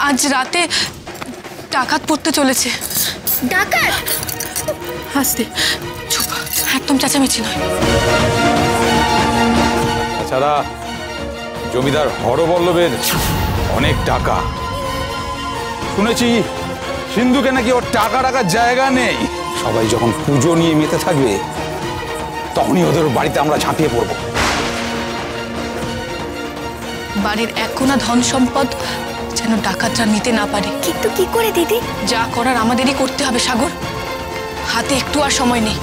আজ রাতে ডাকাত পড়তে চলেছে। ডাকাত? হাসতে চুপ, একদম চেঁচামেচি নয়। তাছাড়া জমিদার হরবল্লভের অনেক টাকা, শুনেছি সিন্ধুকে নাকি ওর টাকা রাখার জায়গা নেই। সবাই যখন পুজো নিয়ে মেতে থাকবে তখনই ওদের বাড়িতে আমরা ঝাঁপিয়ে পড়ব। বাড়ির এক কোনা ধন সম্পদ যেন ডাকাতরা নিতে না পারে। কিন্তু কি করে দিদি? যা করার আমাদেরই করতে হবে সাগর, হাতে একটু আর সময় নেই।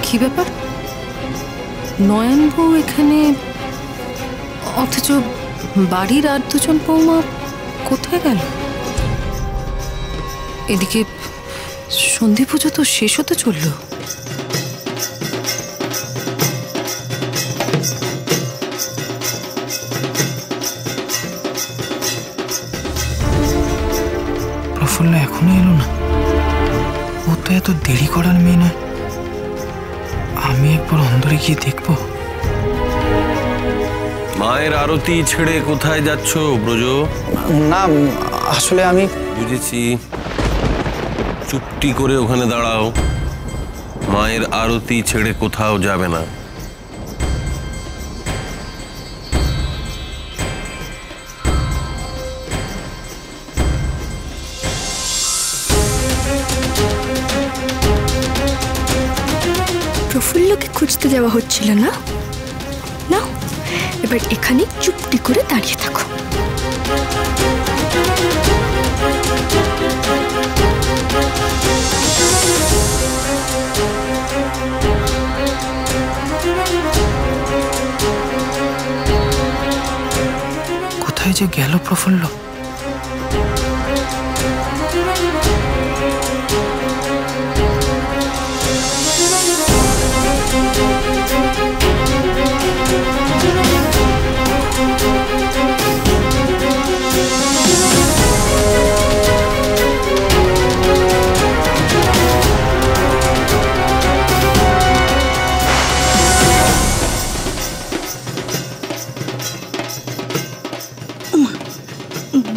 কি ব্যাপার, নয়ন বউ এখানে, অথচ বাড়ির আর দুজন বৌমা কোথায় গেল? এদিকে সন্ধি পুজো তো শেষ হতে চলল। প্রফুল্ল এখনো এলো না, ও তো এত দেরি করার মেয়ে নয়। আমি একবার অন্দরে গিয়ে দেখবো। মায়ের আরতি ছেড়ে কোথায় যাচ্ছ ব্রজ? না আসলে আমি বুঝেছি, চুপটি করে ওখানে দাঁড়াও। মায়ের আরতি ছেড়ে কোথাও যাবে না। প্রফুল্লকে খুঁজতে যাওয়া হচ্ছিল না? না, এবার এখানে চুপটি করে দাঁড়িয়ে থাকো। কোথায় যে গেল প্রফুল্ল?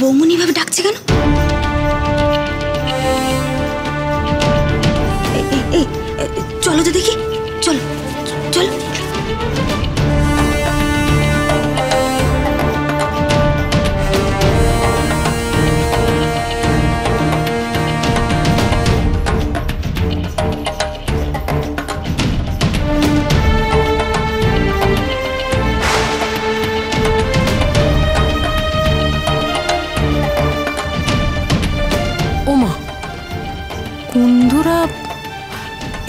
বৌমনি ভাবে ডাকছে কেন? চলো তো দেখি, চলো চলো।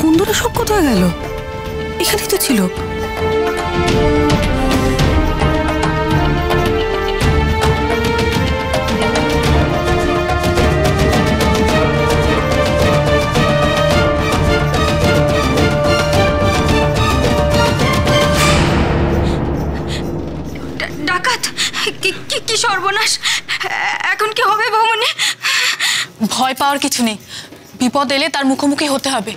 কুন্দুরা সব কোথায় গেল? এখানেই তো ছিল। ডাকাত! কি সর্বনাশ! এখন কি হবে বৌমনি? ভয় পাওয়ার কিছু নেই, বিপদ এলে তার মুখোমুখি হতে হবে।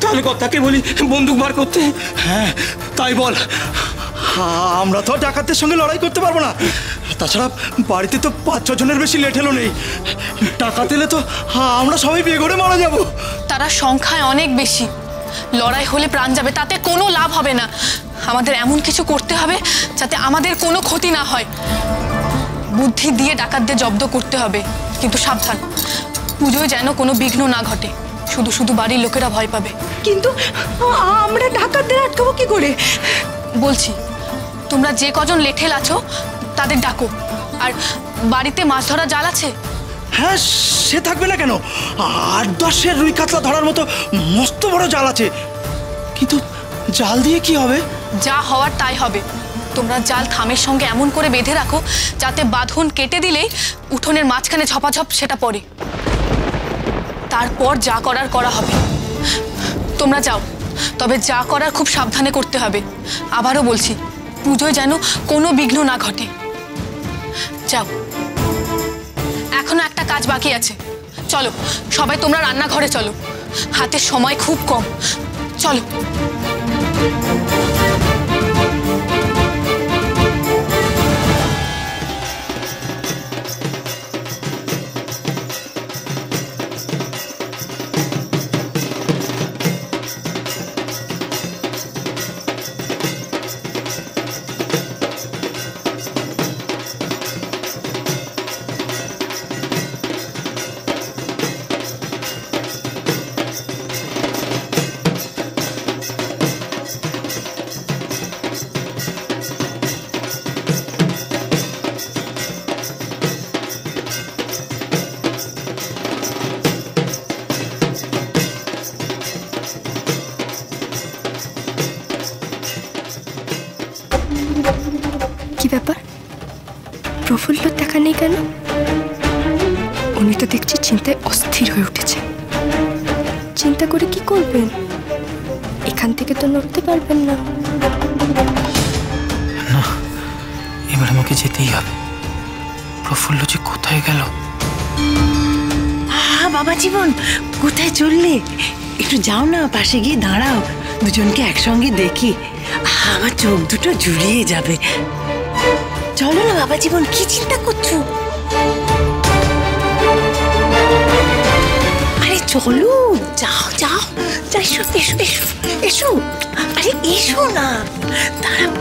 তাহলে কর্তাকে বলি বন্দুক বার করতে। হ্যাঁ তাই বল। আমরা তো ডাকাতদের সঙ্গে লড়াই করতে পারবো না। তাছাড়া বাড়িতে তো 5-6 জনের বেশি লেঠেলও নেই। ডাকাত এলে তো আমরা সবাই বিয়ে করে মারা যাব। তারা সংখ্যায় অনেক বেশি, লড়াই হলে প্রাণ যাবে, তাতে কোনো লাভ হবে না। আমাদের এমন কিছু করতে হবে যাতে আমাদের কোনো ক্ষতি না হয়। বুদ্ধি দিয়ে ডাকাতদের জব্দ করতে হবে, কিন্তু সাবধান, পুজোয় যেন কোনো বিঘ্ন না ঘটে। শুধু শুধু বাড়ির লোকেরা ভয় পাবে। কিন্তু আমরা ডাকাতদের আটকাবো কি করে? বলছি, তোমরা যে কজন লেঠেল আছো তাদের ডাকো। আর বাড়িতে মাছ ধরা জাল আছে? হ্যাঁ সে থাকবে না কেন, 8-10 রুই কাতলা ধরার মতো মস্ত বড় জাল আছে। কিন্তু জাল দিয়ে কি হবে? যা হওয়ার তাই হবে। তোমরা জাল থামের সঙ্গে এমন করে বেঁধে রাখো যাতে বাঁধন কেটে দিলেই উঠোনের মাঝখানে ঝপাঝপ সেটা পড়ে। তারপর যা করার করা হবে। তোমরা যাও, তবে যা করার খুব সাবধানে করতে হবে। আবারও বলছি, পুজোয় যেন কোনো বিঘ্ন না ঘটে। যাও, এখনো একটা কাজ বাকি আছে। চলো সবাই তোমরা রান্নাঘরে চলো, হাতে সময় খুব কম। চলো। কি ব্যাপার, প্রফুল্ল দেখা নেই কেন? উনি তো দেখছি চিন্তায় অস্থির হয়ে উঠেছে। চিন্তা করে কি করবেন? এখান থেকে তো নড়তে পারবেন না। না, এবার আমাকে যেতেই হবে। প্রফুল্ল যে কোথায় গেল? বাবা জীবন, কোথায় চললে? একটু যাও না, পাশে গিয়ে দাঁড়াও, দুজনকে একসঙ্গে দেখি। আমার চোখ দুটো জুড়িয়ে যাবে। চলো না বাবা জীবন, কি চিন্তা করছো? আরে চলো, যাও যাও, এসো এসো এসো এসো। আরে এসো না, দাঁড়াও।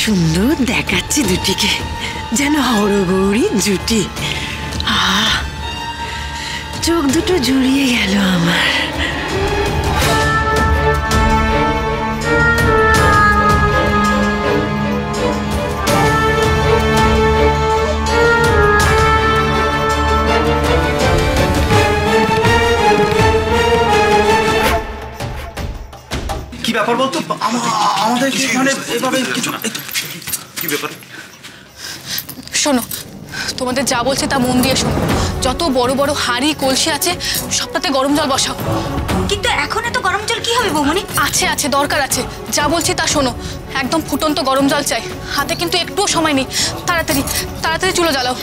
সুন্দর দেখাচ্ছে দুটিকে, যেন হরগৌরীর জুটি। চোখ দুটো জুড়িয়ে গেল আমার। কি ব্যাপার বলতো? আমাদের মানে এভাবে কিছু কি ব্যাপার? শোনো, তোমাদের যা বলছে তা মন দিয়ে শোনো। যত বড় বড় হাঁড়ি কলসি আছে সবটাতে গরম জল বসাও। কিন্তু এখন এত গরম জল কি হবে বৌমনি? আছে আছে, দরকার আছে। যা বলছি তা শোনো, একদম ফুটন্ত গরম জল চাই। হাতে কিন্তু একটুও সময় নেই। তাড়াতাড়ি তাড়াতাড়ি চুলো জ্বালাও।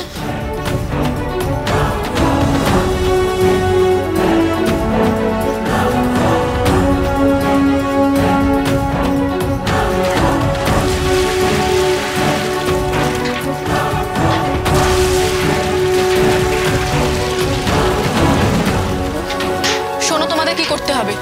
শোনো, তোমাদের কি করতে হবে।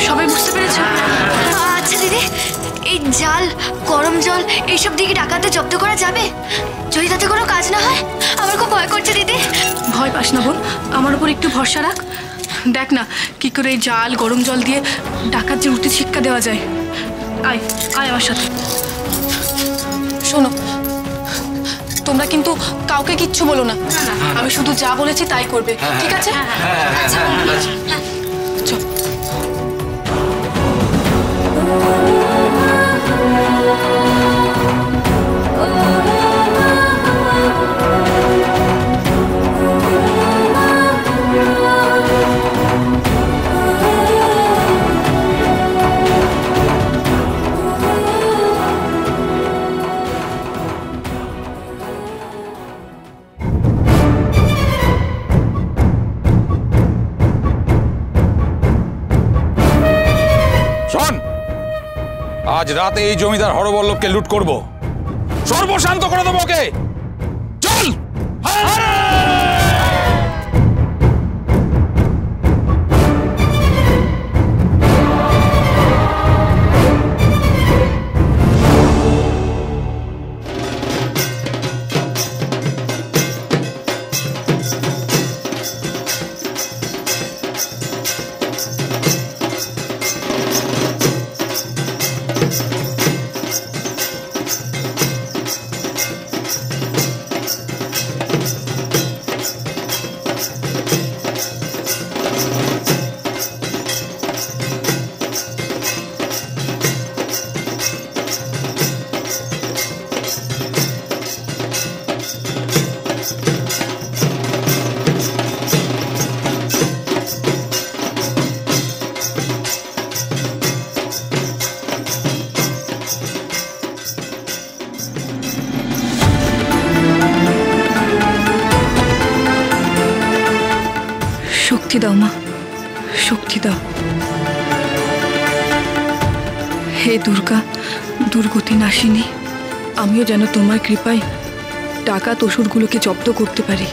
সবাই বুঝতে পেরেছো? আচ্ছা দিদি, এই জাল, গরম জল এইসব দিকে ডাকাতে জব্দ করা যাবে? যদি তাতে কোনো কাজ না হয়? আমার খুব ভয় করছে দিদি। ভয় পাস না বোন, আমার উপর একটু ভরসা রাখ। দেখ না কি করে এই জাল গরম জল দিয়ে ডাকাত যে উঠতে শিক্ষা দেওয়া যায়। আয় আয় আমার সাথে। শোনো, তোমরা কিন্তু কাউকে কিচ্ছু বলো না। আমি শুধু যা বলেছি তাই করবে, ঠিক আছে? চল। আজ রাতে এই জমিদার হরবল্লভকে লুট করব, সর্বশান্ত করে দেবো ওকে। চল। শক্তি দাও মা, শক্তি দাও। হে দুর্গা, দুর্গতি নাশিনী, আমিও যেন তোমার কৃপায় ডাকাত অসুরগুলোকে জব্দ করতে পারি।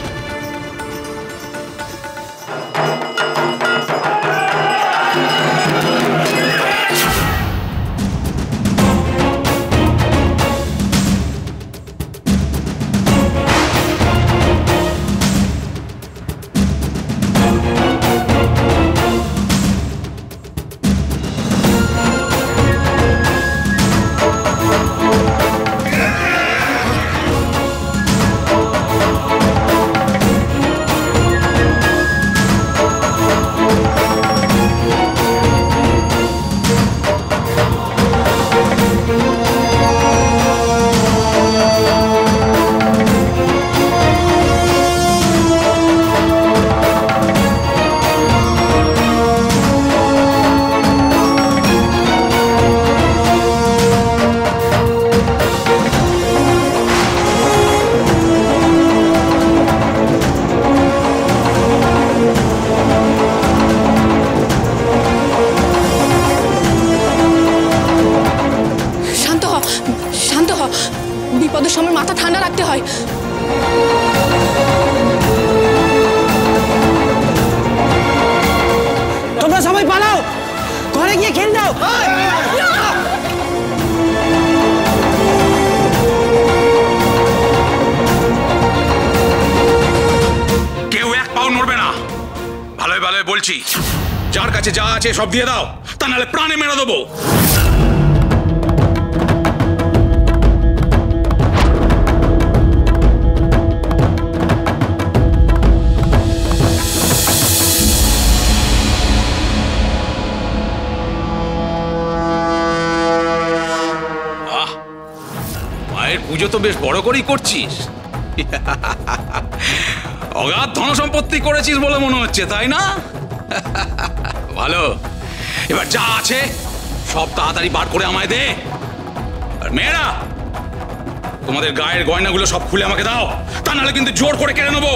বিপদের সময় মাথা ঠান্ডা রাখতে হয়। তোমরা সবাই পালাও, ঘরে গিয়ে খেল দাও। কেউ এক পাও নড়বে না, ভালোই ভালোই বলছি। যার কাছে যা আছে সব দিয়ে দাও, তা নাহলে প্রাণে মেরে দেবো। মায়ের পুজো তো বেশ বড় করেই করছিস, অগাধ ধন সম্পত্তি করেছিস বলে মনে হচ্ছে, তাই না? ভালো, এবার যা আছে সব তাড়াতাড়ি বার করে আমায় দে। আর মেয়েরা, তোমাদের গায়ের গয়নাগুলো সব খুলে আমাকে দাও, তা নাহলে কিন্তু জোর করে কেড়ে নেবো।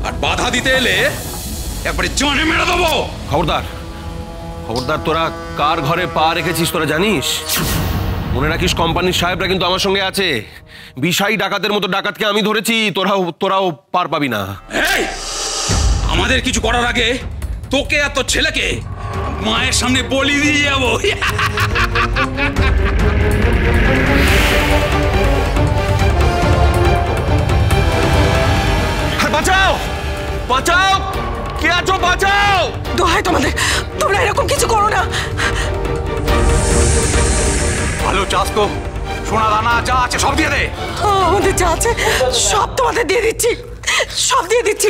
আর বাধা দিতে এলে একবারে জানে মেরে দেবো। খবরদার, খবরদার, তোরা কার ঘরে পা রেখেছিস তোরা জানিস? মনে রাখিস কোম্পানির সাহেবরা কিন্তু আমার সঙ্গে আছে। বিশাই ডাকাতের মতো ডাকাতকে আমি ধরেছি, তোরাও পার পাবি না। এই, আমাদের কিছু করার আগে তোকে আর তোর ছেলেকে মায়ের সামনে বলি দিয়ে যাবো। বাঁচাও, বাঁচাও, কে আছো? বাঁচাও, দোহাই তোমাদের, তোমরা এরকম কিছু করো না। ভালো চাস তো সোনা দানা যা আছে সব দিয়ে দে। আমাদের যা আছে সব তোমাদের দিয়ে দিচ্ছি, সব দিয়ে দিচ্ছি।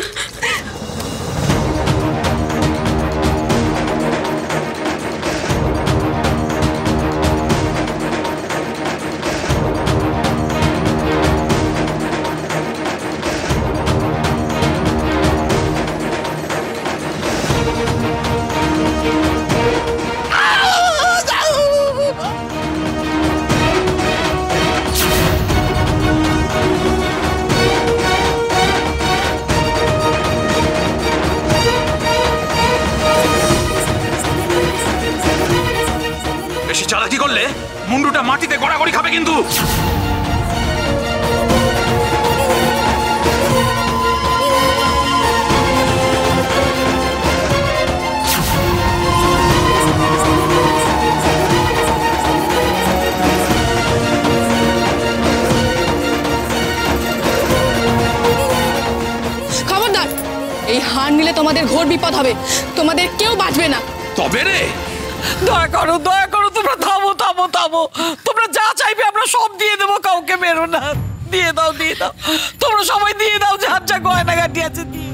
বেশি চালাকি করলে মুন্ডুটা মাটিতে গড়াগড়ি খাবে কিন্তু। খবরদার, এই হার নিলে তোমাদের ঘোর বিপদ হবে, তোমাদের কেউ বাঁচবে না। তবে রে, দয়া করো, দয়া করো, তোমরা থামো থামো থামো। তোমরা যা চাইবে আমরা সব দিয়ে দেবো, কাউকে মেরো না। দিয়ে দাও, দিয়ে দাও, তোমরা সবাই দিয়ে দাও, যার যা গয়নাগাটি আছে দিয়ে।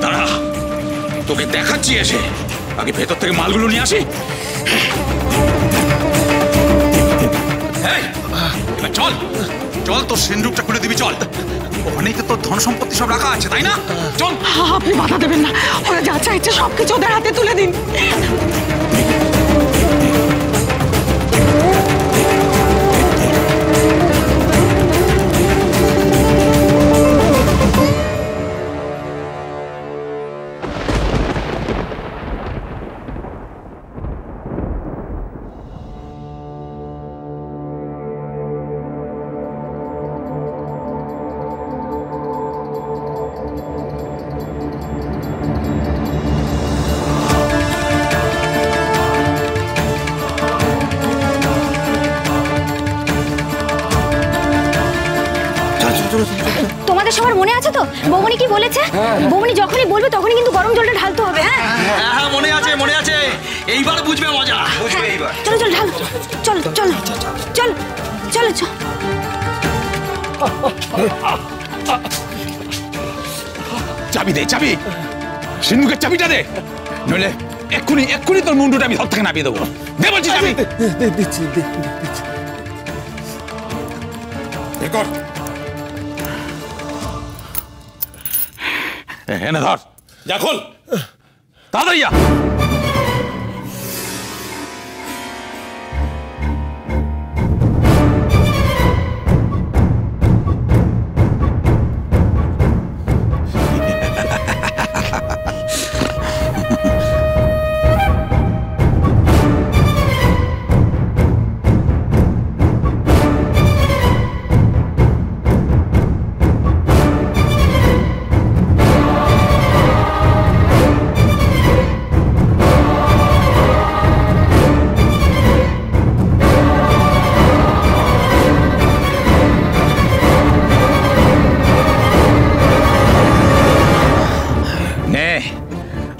দাঁড়া, তোকে দেখাচ্ছি এসে। আগে ভেতর থেকে মালগুলো নিয়ে আসি। এবার চল চল, তোর সিন্ধুকটা খুলে দিবি, চল। ওখানেই তো তোর ধন সম্পত্তি সব রাখা আছে, তাই না? চল। আপনি বাধা দেবেন না, ওরা যা চাইছে সবকিছু ওদের হাতে তুলে দিন। তোমাদের সবার মনে আছে তো বৌমনি কি বলেছে? বৌমনি যখনই বলবে তখনই কিন্তু গরম জলটা ঢালতে হবে। হ্যাঁ হ্যাঁ, মনে আছে, মনে আছে। এইবার বুঝবে মজা। চলো চলো ঢাল, চলো চলো চলো চলো চলো। চাবি দে, চাবি, সিন্ধুকের চাবিটা দে, নইলে এক্ষুনি এক্ষুনি তোর মুন্ডুটা আমি ধর থেকে নামিয়ে দেবো। দে বলছি চাবি। দিচ্ছি। কর, এনে ধর, যা খোল তাড়াতাড়ি যা।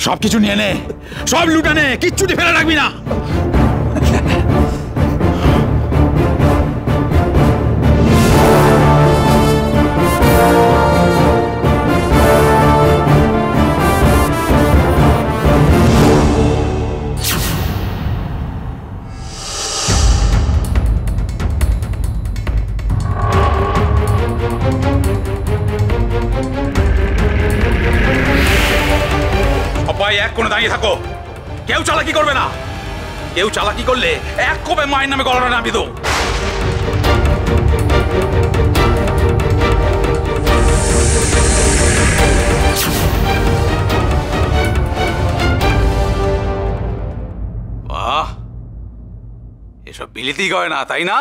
সবকিছু নিয়ে নে, সব লুটা নে, কিচ্ছুটি ফেলে রাখবি না। এক কোণে দাঁড়িয়ে থাকো, কেউ চালাকি করবে না। কেউ চালাকি করলে এক কোপে মায়ের নামে গলাটা নামিয়ে দাও। বাহ, এসব বিলিতি গয়না, তাই না?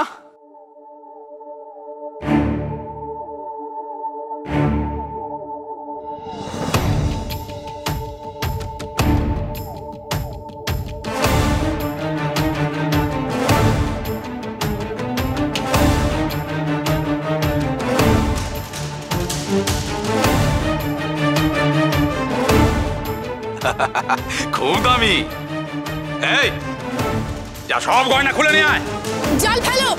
খুব দামি। এই যা, সব গয়না খুলে নিয়ে আয়। জাল ফেলো।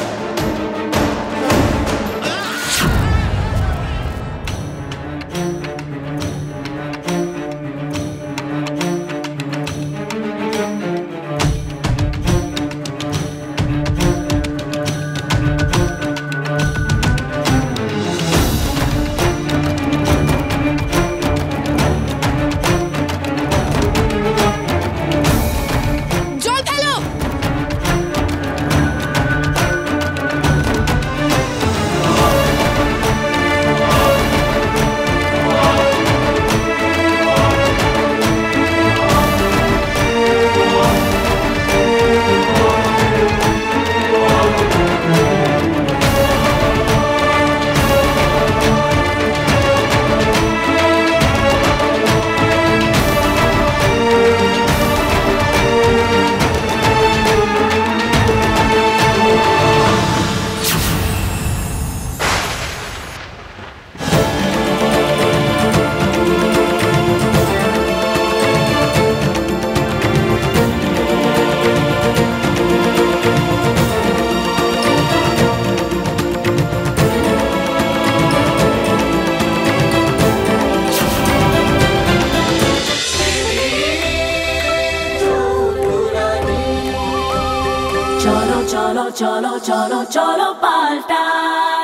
cholo, cholo, cholo, cholo, palta.